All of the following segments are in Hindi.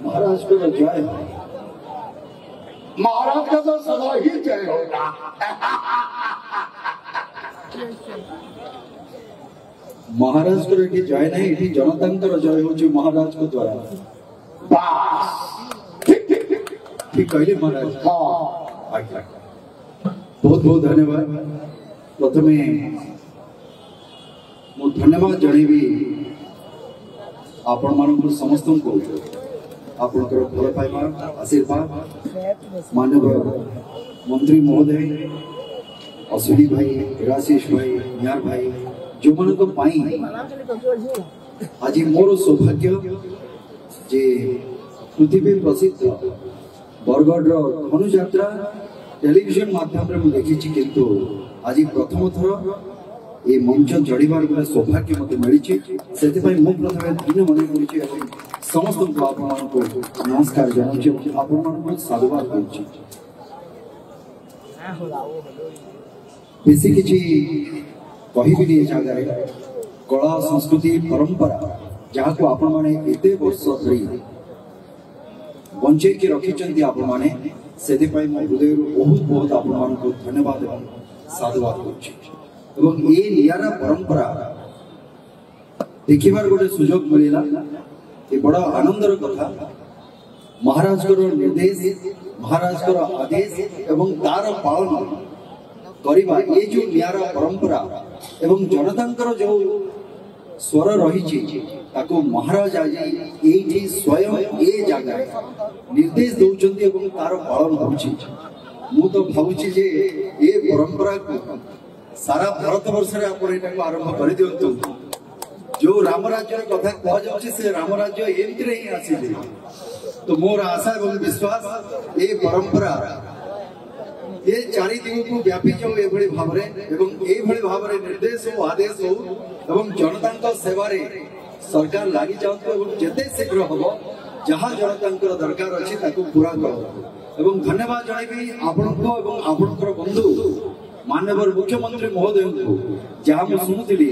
महाराज को जय हो। महाराज का तो सदा ही जय होगा। महाराज को जय नहीं, ये जनता जय हो महाराज को द्वारा। ठीक कहले महाराज। हाँ बहुत बहुत धन्यवाद। प्रथम मु धन्यवाद जनइबी आपण मानक समस्त को आपनकर भल पाइबा आशीर्वाद माननीय मंत्री महोदय अश्विनी भाई राशेष भाई निहार भाई जो मानक पाई आज मोर सौभाग्य जे पृथ्वी प्रसिद्ध बरगढ़ धनुयात्रा टेलीविजन माध्यम रे देखी किंतु आज प्रथम थर ये मंच चढ़ार गोटे सौभाग्य मत मिली से प्रथम दिन मन कर समस्त नमस्कार जनाऊँ आपण साधुवाद बेसी किसी कहबी जगह कला संस्कृति परंपरा जहाँ को आपण मैंने एत वर्ष धरी बंचे रखिंट आपण मैंने से हृदय बहुत बहुत आपण धन्यवाद साधुवाद कर निरा परंपरा देखिबार गोटे सुजोग मिलला ये बड़ा आनंदर कथा महाराज निर्देश महाराज आदेश एवं तार पालन करवा ये जो निरा परंपरा एवं जनता जो स्वर रही महाराज आज ये स्वयं ये जगह निर्देश दौरान एवं तार पालन हो तो भावुची जे ये परंपरा को सारा भारत वर्ष में आप आरंभ कर दिंतु जो राम राज्य कथा कह से राम राज्य एमती ही आसी तो मोर आशा और विश्वास ये परंपरा ये चारि दिग को व्यापी जाऊ ये भाव भाव निर्देश हो आदेश हो एवं जनता सेवा सरकार लगी जाते जिते शीघ्र हम जहाँ जनता दरकार अच्छी पूरा कर धन्यवाद जनइबी आपण बंधु माननीय मुख्यमंत्री महोदय को जहाँ मुझे शुणुली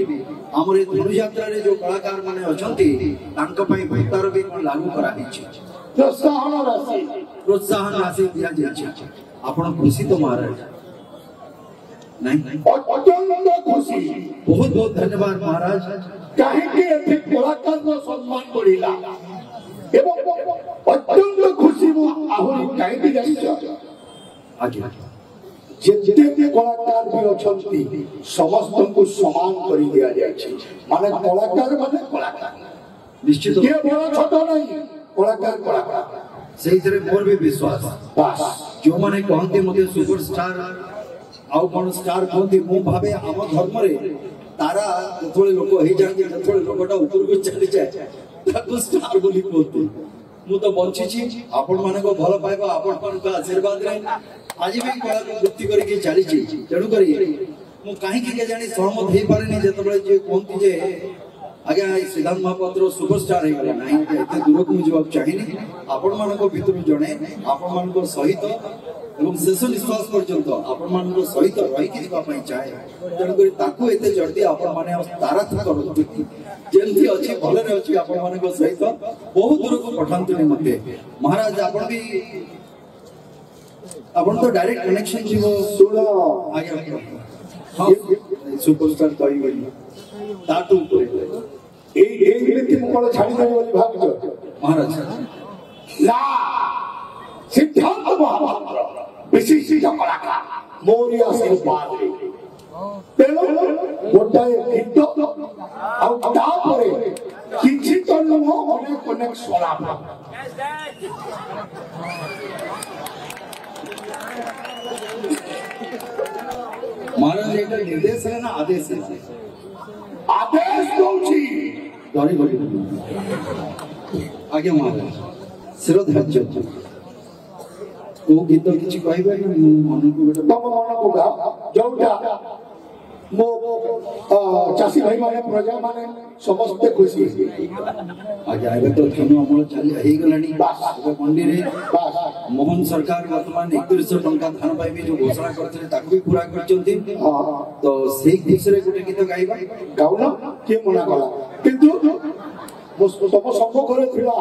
आमर धनुयात्रा जो कलाकार मैंने अच्छा भत्तार भी लागू कराई प्रोत्साहन राशि दि जाए आपण खुशी तो महाराज नहीं खुशी बहुत बहुत धन्यवाद महाराज कहीं कलाकार सम्मान बढ़ला अत्यंत खुशी आहरी कहीं आज्ञा जिते भी कलाकार भी अच्छा समस्त को समान कर दिया माने कलाकार माने कलाकार निश्चित ये बड़ा छोटा नहीं कलाकार कलाकार सही तरह मोर भी विश्वास जो माने कहते मते सुपरस्टार आउ कौन स्टार कहते मु भावे आम धर्म रे तारा थोड़े लोक हो जाते थोड़े लोकटा ऊपर को चली जाए ताको स्टार बोली कहते मु तो बंची छी आपण माने को भल पाइबा आपण मान का आशीर्वाद रे आज भी कला को वृत्ति करके चली तेणु कर कहीं जानी सहमत हो पारे जिते जे कहती जे आज्ञा सिद्धांत महापात्र सुपरस्टार हो गला ना एत दूर को मुझे चाहिए आपण मान भर जड़े आपण सहित एवं शेष निश्वास पर्यंत आपण सहित रही चाहे तेणुक एत जल्दी आपण मैंने तारा करती जमी अच्छी भलरे अच्छी आपण सहित बहुत दूर को पठातुनि मत महाराज आपण भी अपन तो डायरेक्ट कनेक्शन जीवो सुनो आगे हां सुपरस्टार कहि गली ताटू ऊपर ए रीति मुकल छाड़ी देबो बोली भाबियो महाराज ला सिद्धांत महापात्र विशिष्ट कलाकार मोरी आशीर्वाद रे तेलो गोटाए गीत आ तापरे किछि तो नुहो अनेक अनेक सलाप महाराज एक निर्देश है ना आदेश है आदेश कौची धरी धरी आगे महाराज सिर धैर्य को गीत किछि कहबे मन को बेटा तम मन को गा जोटा मो चाषी भाई माने प्रजा माने समस्ते खुशी आज आगे तो धान अमल चली हो गलानी बास मंडी रे बास मोहन सरकार वर्तमान 3100 टंका धान पाइबे जो घोषणा करथिले ताकू भी पूरा करचंती तो सेही विषय गोटे गीत गाइबा गाउन के मना कला किंतु सब सम्मुखरे थिला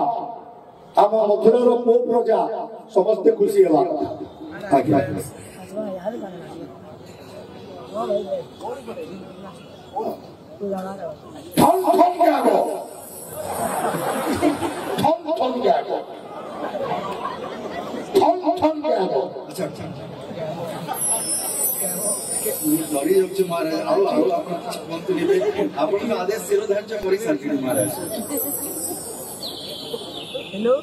आम मथुरार पो प्रजा समस्ते खुशी हला आज्ञा ठन ठन गागो ठन ठन गागो ठन ठन गागो अच्छा अच्छा सॉरी जब महाराज आओ आओ आपण बोलतो निबे आपण आदेश शिरोधार्य करी सारखी महाराज हेलो